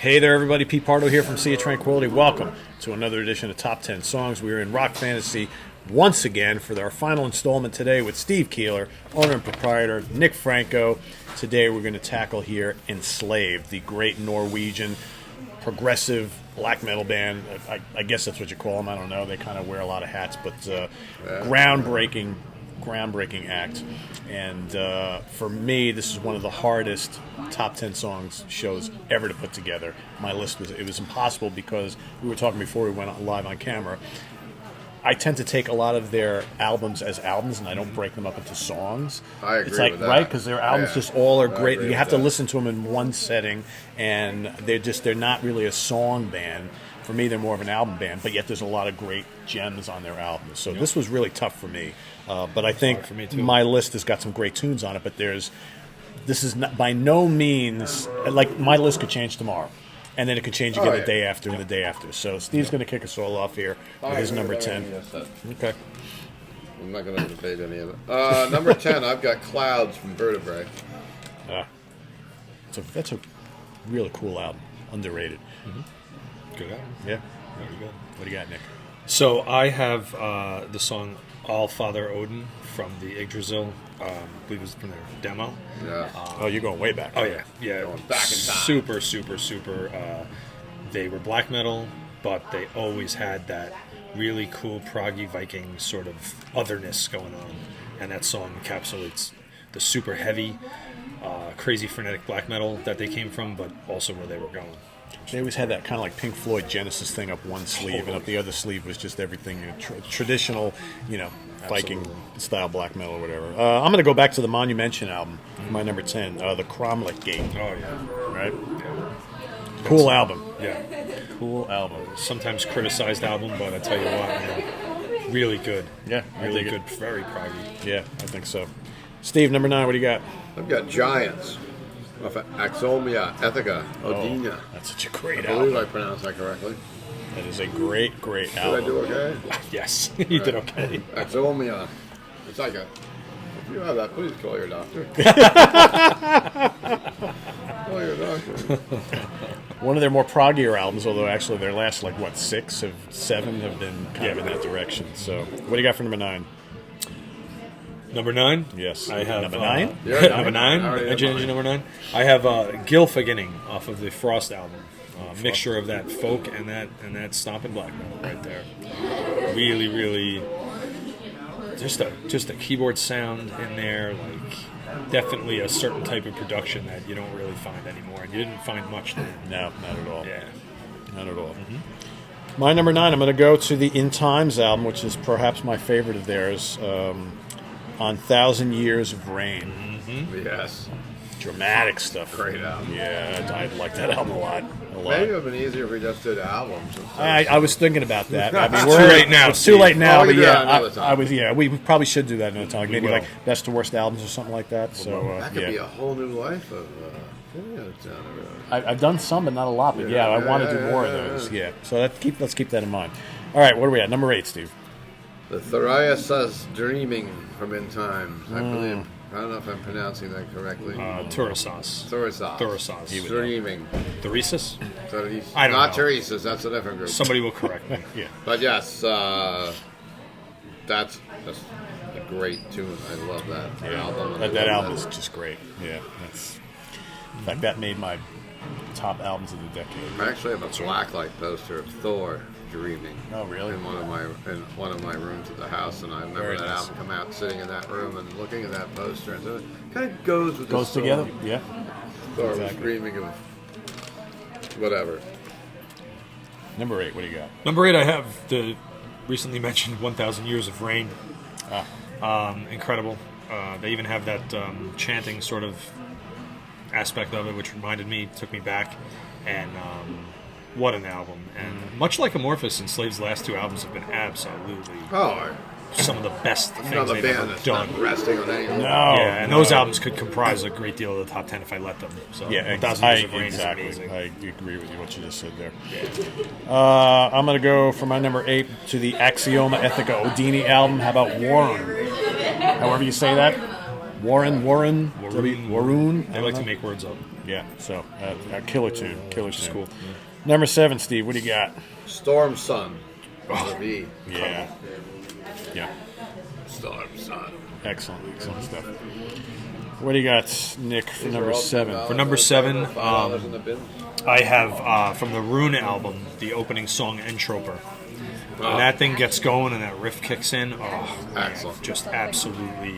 Hey there, everybody. Pete Pardo here from Sea of Tranquility. Welcome to another edition of Top 10 Songs. We are in Rock Fantasy once again for our final installment today with Steve Keeler, owner and proprietor, Nick Franco. Today we're going to tackle here Enslaved, the great Norwegian progressive black metal band. I guess that's what you call them. I don't know. They kind of wear a lot of hats, but groundbreaking act. And for me, this is one of the hardest top 10 songs shows ever to put together. My list was impossible because we were talking before we went live on camera. I tend to take a lot of their albums as albums, and I don't break them up into songs. I agree it's like, with that. right? Because their albums just all are great. You have to that. listen to them in one setting, and they're not really a song band. For me, they're more of an album band, but yet there's a lot of great gems on their albums. So this was really tough for me. But I think for me too. My list has got some great tunes on it, but this is not, by no means, like my list could change tomorrow. And then it could change again the day after and the day after. So Steve's going to kick us all off here with his number 10. Okay. I'm not going to debate any of it. Number 10, I've got Clouds from Vertebrae. That's a really cool album. Underrated. Mm-hmm. Good album. Yeah. Very good. What do you got, Nick? So I have the song All Father Odin from the Yggdrasil. I believe it was from their demo. Yeah. You're going way back. Oh, yeah. Yeah. Going back in time. Super. They were black metal, but they always had that really cool proggy Viking sort of otherness going on. And that song encapsulates the super heavy, crazy frenetic black metal that they came from, but also where they were going. They always had that kind of like Pink Floyd Genesis thing up one sleeve, and up the other sleeve was just everything traditional, Viking style black metal or whatever. I'm going to go back to the Monumention album, my number 10, the Cromlech Gate. Oh, yeah. Right? Yeah. Cool album. Yeah. Cool album. Sometimes criticized album, but I tell you what, man, really good. Yeah, really good. Very proggy. Yeah, I think so. Steve, number 9, what do you got? I've got Giants of Axomia, Ethica, Odina. That's such a great I believe album. I pronounced that correctly. That is a great Did album. I do okay? Yes, you did okay. Axomia. It's like if you have that, please call your doctor. Call your doctor. One of their more proggier albums, although actually their last, 6 of 7 have been kind of in that direction. So, what do you got for number 9? Number 9? Yes. I have Number 9? Yeah, number 9. I already have Engine mine. number 9. I have Gylfaginning off of the Frost album. Mixture of that folk and that stomping black metal right there. Really, really, just a keyboard sound in there. Definitely a certain type of production that you don't really find anymore, and you didn't find much there. No, not at all. Yeah. Not at all. Mm-hmm. My number 9, I'm going to go to the In Times album, which is perhaps my favorite of theirs, on 1,000 Years of Rain. Mm-hmm. Yes. Dramatic stuff. Great album. Yeah, I like that album a lot. Maybe it would have been easier if we just did albums. I was thinking about that. I mean, Too late now, It's too late now, Oh, we but can do that another time. I was. Yeah, we probably should do that another time. Maybe will. like best to worst albums or something like that. So that could be a whole new life of down the road. I've done some, but not a lot. But Yeah, I want to yeah, do yeah, more yeah, of those. yeah. Yeah. So let's keep that in mind. All right, what are we at? Number 8, Steve. The Theriasa's Dreaming from In Times. I believe. I don't know if I'm pronouncing that correctly. Turasas. Theriasa's Dreaming. Theresis? I don't Not know. Teresa's, that's a different group. Somebody will correct me. Yeah. But yes, that's just a great tune. I love that album. and I That love album is just great. Yeah. In fact, that made my top albums of the decade. I actually have a blacklight poster of Thor Dreaming. Oh, really? In one of my rooms at the house, and I remember Very that nice. album come out, sitting in that room and looking at that poster, and so it kind of goes with Goes this together. song. Yeah. Thor was Exactly. dreaming of whatever. Number 8. What do you got? Number 8, I have the recently mentioned 1,000 Years of Rain. Incredible. They even have that chanting sort of aspect of it, which took me back. And what an album. And much like Amorphous, Enslaved's last 2 albums have been absolutely some of the best things Another they've band ever that's done. not resting on anything. No. Yeah, and those albums could comprise a great deal of the top 10 if I let them. So, Yeah, 1,000 Years of Rain exactly. is amazing. I agree with you what you just said there. Yeah. I'm going to go for my number 8 to the Axioma Ethica Odini album. How about Warren? However you say that. Warren. Waroon. Waroon. They like to make words up. Yeah, so killer tune. Killer tune. Cool. Number 7, Steve, what do you got? Storm Sun. The V. Yeah. Yeah. Storm Sun. Excellent stuff. What do you got, Nick, for number 7? For number 7, $5 in the bin. I have from the Rune album the opening song Entroper. When that thing gets going and that riff kicks in, Excellent. just absolutely,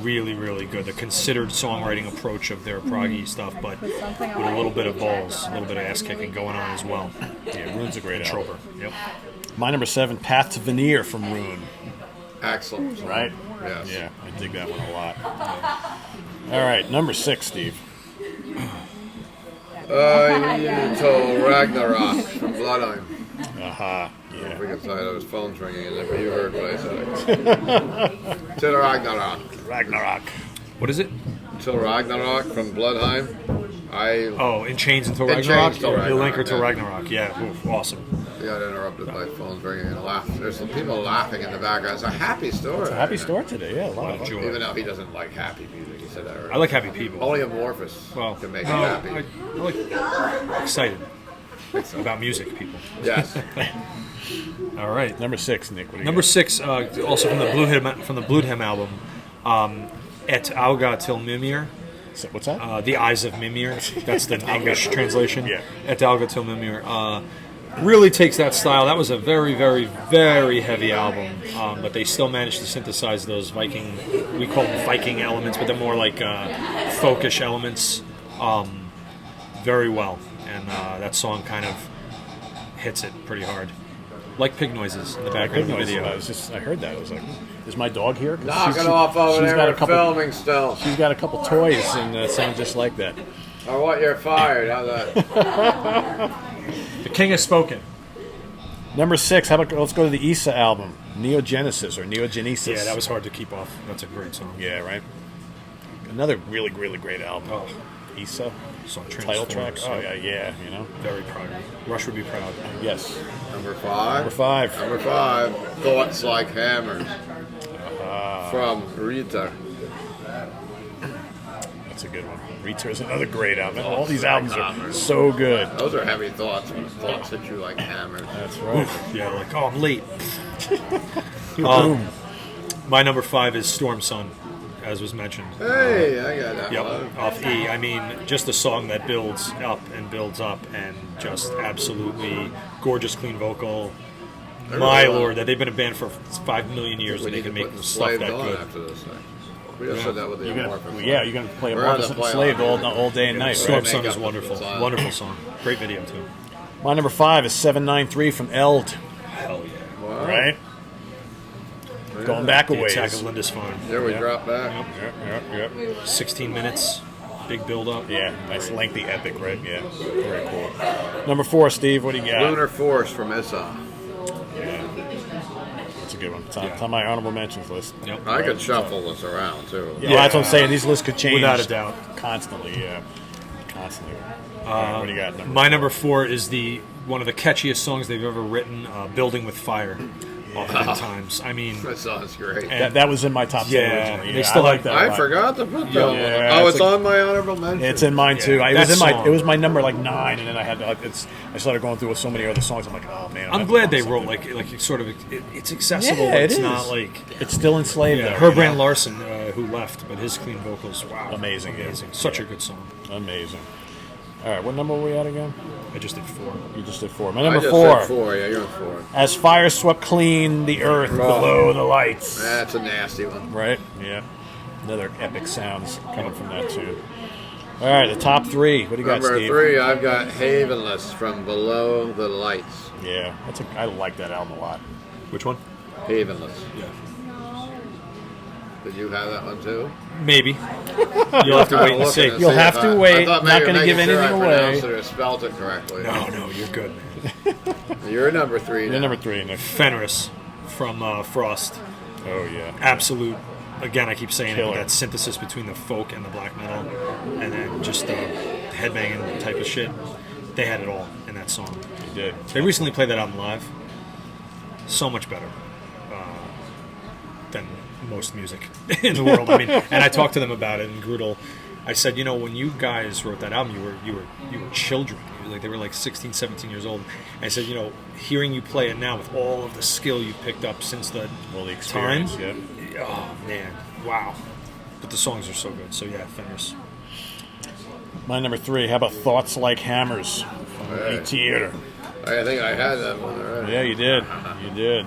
really, really good. The considered songwriting approach of their proggy stuff, but with a little bit of balls, a little bit of ass kicking going on as well. Yeah, Rune's a great album. Entroper. Yep. My number 7, Path to Veneer from Rune. Excellent. Right? Yes. Yeah, I dig that one a lot. All right, number 6, Steve. Until Ragnarok from Bloodheim. Aha. Yeah. Freaking side of his phone's ringing, and if you heard what I said. Till Ragnarok. Ragnarok. What is it? Till Ragnarok from Bloodheim. In Chains Until In Ragnarok? Chains Till The Linker to yeah. Ragnarok. Yeah, oof, awesome. Got interrupted by phones ringing and laughing. There's some people laughing in the background. It's a happy story. It's a happy story today, yeah. A lot of Joy. Even though he doesn't like happy music. He said that earlier. I like happy people. Only Amorphous can make you happy. I like excited about music, people. Yes. All right. Number 6, Nick. What do you Number got? 6, also from the Bloodhem album, Et Auga Til Mimir. So, what's that? The Eyes of Mimir. That's the English translation. Yeah. Et Auga Til Mimir. Really takes that style. That was a very, very, very heavy album, but they still managed to synthesize those Viking, we call them Viking elements, but they're more like folkish elements very well. And that song kind of hits it pretty hard. Like pig noises in the background of the video. I heard that. I was like, is my dog here? 'Cause Knock it off over she's there. got a We're couple, filming still. she's got a couple toys and sound just like that. I want you're fired. How's that? The King has spoken. Number 6, let's go to the Issa album, Neogenesis or Neogenesis. Yeah, that was hard to keep off. That's a great song. Yeah, right. Another really, really great album. Oh. Issa, Song title track. Transforms. Oh yeah, you know. Very proud. Rush would be proud. Yes. Number 5. Number 5. Number 5. Thoughts Like Hammers. From Rita. That's a good one. Rita is another great album. All these albums are so good. Those are heavy thoughts when thoughts hit you like hammers. That's right. Yeah, like, oh, I'm late. Boom. My number 5 is Storm Sun, as was mentioned. Hey, I got that Yep, one. off E. I mean, just a song that builds up and just absolutely gorgeous, clean vocal. My lord, that they've been a band for 5 million years We and they need to can make put stuff Enslaved that on good. after this thing. We just said that with the You're Amorphous. gonna play We're gonna Amorphous play Enslaved on all day and night. Storm Right? Sun Make is up wonderful. the style. Wonderful song. Great video, too. My number 5 is 793 from Eld. Hell yeah. Wow. Right? Going back a The ways. Attack of Lindisfarne. There we Yep. drop back. Yep. 16 minutes. Big build up. Yeah, nice lengthy epic, right? Yeah, very cool. Number 4, Steve, what do you got? Lunar Force from Issa. Yeah. That's a good one. It's on my honorable mentions list. Yep. I could shuffle this around too. Yeah, well, that's what I'm saying. These lists could change. Without a doubt. Constantly, yeah. Constantly. All right, what do you got? My number 4 is one of the catchiest songs they've ever written, Building with Fire. Oftentimes. I mean, That sounds great. That was in my top 10 Yeah, originally. they still I like have- that. a I lot. forgot to put that Yeah, one. yeah, Oh, it's it's on my honorable mention. It's in mine too. Yeah, It was that in my. song. It was my number like 9, and then I had. I started going through with so many other songs. I'm like, oh man. I'm glad they wrote like it's sort of it's accessible. Yeah, but it it's is. not like It's still enslaved. yeah, though, Herbrand you know? Larson who left, but his clean vocals, wow, Amazing, yeah. such a good song. Amazing. All right, what number were we at again? I just did 4. You just did 4. My I number just 4. said 4. Yeah, you're 4. As fire swept clean the earth below the lights. That's a nasty one. Right? Yeah. Another epic sounds coming from that tune. All right, the top 3. What do you got, Number Steve? 3, I've got Havenless from Below the Lights. Yeah, I like that album a lot. Which one? Havenless. Yeah, Did you have that one too? maybe. You'll have to wait and see. You'll have to wait. I thought Not maybe gonna you're give making sure anything I pronounced away. it or spelled it correctly. No, you're good, man. You're number 3 now. You're number 3, Nick. Fenris from Frost. Oh, yeah. Absolute. Again, I keep saying it, Killer. that synthesis between the folk and the black metal, and then just the headbanging type of shit. They had it all in that song. You did. They recently played that album live. So much better than most music in the world. I mean, and I talked to them about it, and Grudel, I said, when you guys wrote that album, you were children. They were like 16, 17 years old. And I said, hearing you play it now with all of the skill you picked up since the experience, time. Yeah. Oh man, wow. But the songs are so good. So yeah, Fenris. My number 3. How about Thoughts Like Hammers? Right. Theater. I think I had that one already. Yeah, you did. You did.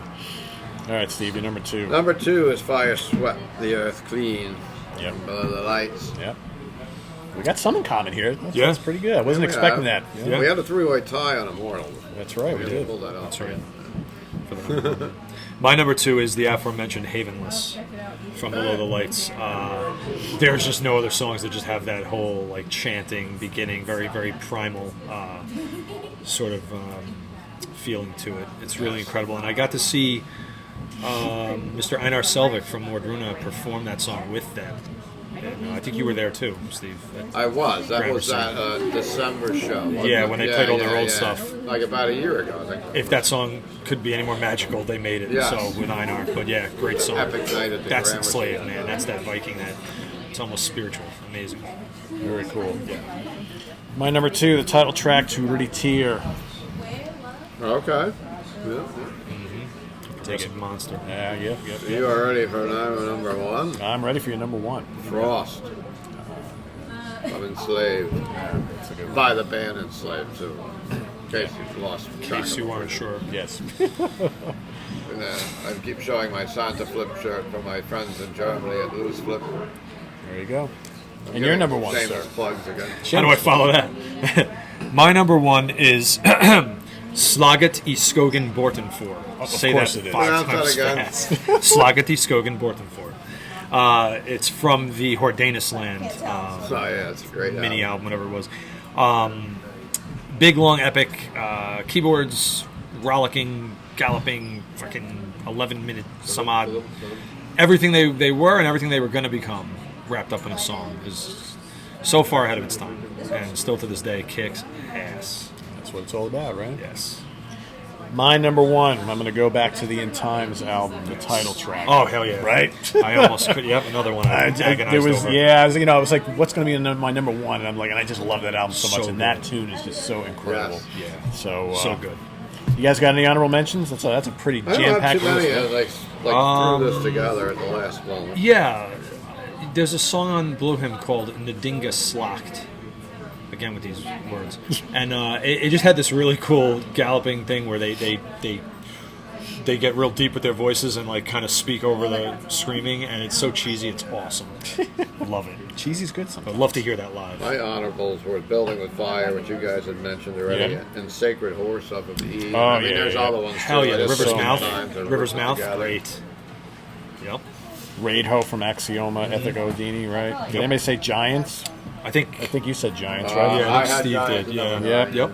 All right, Steve, you're number 2. Number 2 is Fire Swept the Earth Clean. Yep. Below the Lights. Yep. We got some in common here. That's pretty good. I wasn't We expecting have. that. We had a 3-way tie on Immortal. That's right, we did. Pulled that off. That's right. For the number 1. My number 2 is the aforementioned Havenless from Below the Lights. There's just no other songs that just have that whole like chanting beginning, very, very primal sort of feeling to it. It's really incredible. And I got to see Mr. Einar Selvik from Mordruna perform that song with them. And I think you were there too, Steve. I was. That Gramercy. was that December show. Yeah, when they played all their old stuff. Like about a year ago, I think. If that song could be any more magical, they made it. Yes. So with Einar, but yeah, great song. Epic night at the That's Gramercy. Enslaved, man. That's that Viking. It's almost spiritual. Amazing. Very cool. My number 2, the title track to Rudy Tier. Okay. Yeah. Progressive monster. Yeah, yep. You are ready for number 1? I'm ready for your number 1. Frost. I'm Enslaved. By the band Enslaved, too. In case you've lost In track. case you weren't sure. Yes. And, I keep showing my Santa Flip shirt for my friends in Germany at Louis Flip. There you go. And your number 1, Shameless sir. plugs again. How do I follow that? My number 1 is Slaget I Skogen Borten for. Say course that it is. 5 Pronounce times that again. fast. Slaget I Skogen Borten for. It's from the Hordanis Land Oh, yeah, it's a great mini album, whatever it was. Big, long, epic keyboards, rollicking, galloping, fucking 11-minute some odd. Everything they were and everything they were going to become wrapped up in a song is so far ahead of its time, and still to this day kicks ass. That's what it's all about, right? Yes. My number 1, I'm going to go back to the In Times album, the title track. Oh hell yeah! Right? I almost could. Yep, another one I agonized over. I was like, what's going to be my number 1? And I'm like, and I just love that album so much, So and that good. tune is just so incredible. Yes. Yeah, So good. You guys got any honorable mentions? That's a pretty I don't have jam-packed too many. list. Threw this together at the last moment. Yeah, there's a song on Blue Hymn called "Ndinga Slakt." Again with these words, and it just had this really cool galloping thing where they get real deep with their voices and like kind of speak over the screaming, and it's so cheesy, it's awesome. Love it. Cheesy's good I'd sometimes. love to hear that live. My honorables were Building with Fire, which you guys had mentioned already, Yeah. and Sacred Horse up at the E. Oh, I mean, yeah, there's yeah. other ones Hell too. yeah, I just River's so many Mouth. times and River's put them Mouth, together. great. Yep. Raidho from Axioma, Ethic Odini, right? Did anybody say Giants? I think. I think you said Giants, right? Yeah, I I think had Steve Giants did. in Yeah. number Yeah. nine. Yep.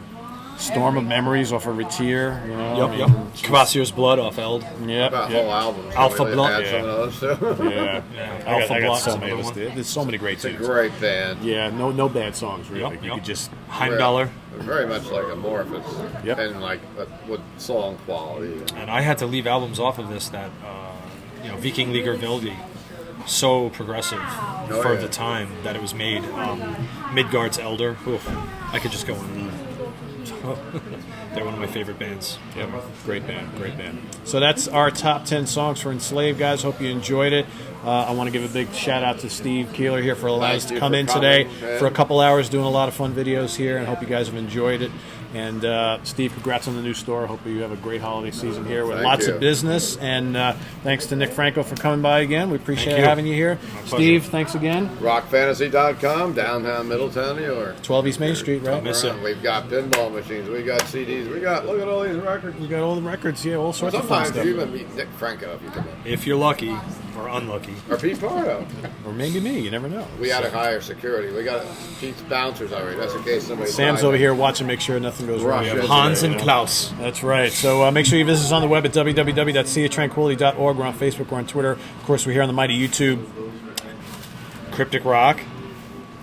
Storm of Memories off of Retier, you know? Yep. I Yep. mean, Cavassier's Blood off Eld. Yep. About yep. whole albums. Alpha really Block, had yeah. some of those too. Yeah. Alpha I got Block's so many another of those. one. There's so many great It's a tunes. great band. Yeah, no bad songs, really. Yep, You yep. could just... Heimdallr. Very much like Amorphous. Yep. And like with song quality. And I had to leave albums off of this that, Viking Liger Vildi, so progressive for yeah. the time that it was made. Midgard's Elder, oof, I could just go on. They're one of my favorite bands. Yep. Great band, great band. So that's our top 10 songs for Enslaved, guys. Hope you enjoyed it. I want to give a big shout out to Steve Keeler here for allowing us Thank to you come for in coming, today man. for a couple hours doing a lot of fun videos here, and hope you guys have enjoyed it. And Steve, congrats on the new store. Hope you have a great holiday season here with Thank lots you. of business. And thanks to Nick Franco for coming by again. We appreciate Thank you. having you here. pleasure. Steve, thanks again. Rockfantasy.com, downtown Middletown, New York. 12 East Main Street, right? miss it. We've got pinball machines. We got CDs. Look at all these records. We got all the records, yeah, all sorts of fun Sometimes stuff. you even meet Nick Franco if you come in. If you're lucky or unlucky. Or Pete Pardo. Or maybe me, you never know. We had to hire security. We got Pete's bouncers already. That's in case somebody. Sam's over here watching, make sure nothing goes wrong. Russia. Hans You and know? Klaus. That's right. So make sure you visit us on the web at www.seatranquility.org. We're on Facebook. We're on Twitter. Of course, we're here on the mighty YouTube. Cryptic Rock.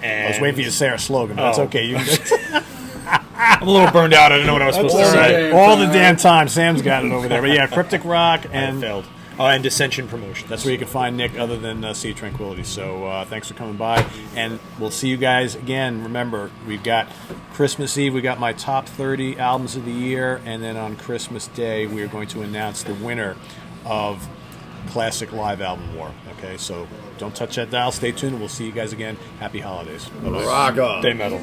And I was waiting for you to say our slogan, but that's Oh. okay. You I'm a little burned out. I didn't know what I was supposed to That's all say. right. All the damn time. Sam's got it over there. But yeah, Cryptic Rock I and failed. And Dissension Promotions. That's where you can find Nick other than Sea of Tranquility. So thanks for coming by, and we'll see you guys again. Remember, we've got Christmas Eve. We got my top 30 albums of the year, and then on Christmas Day, we are going to announce the winner of Classic Live Album War. Okay, so don't touch that dial. Stay tuned. We'll see you guys again. Happy holidays. Bye-bye. Rock on. Stay metal.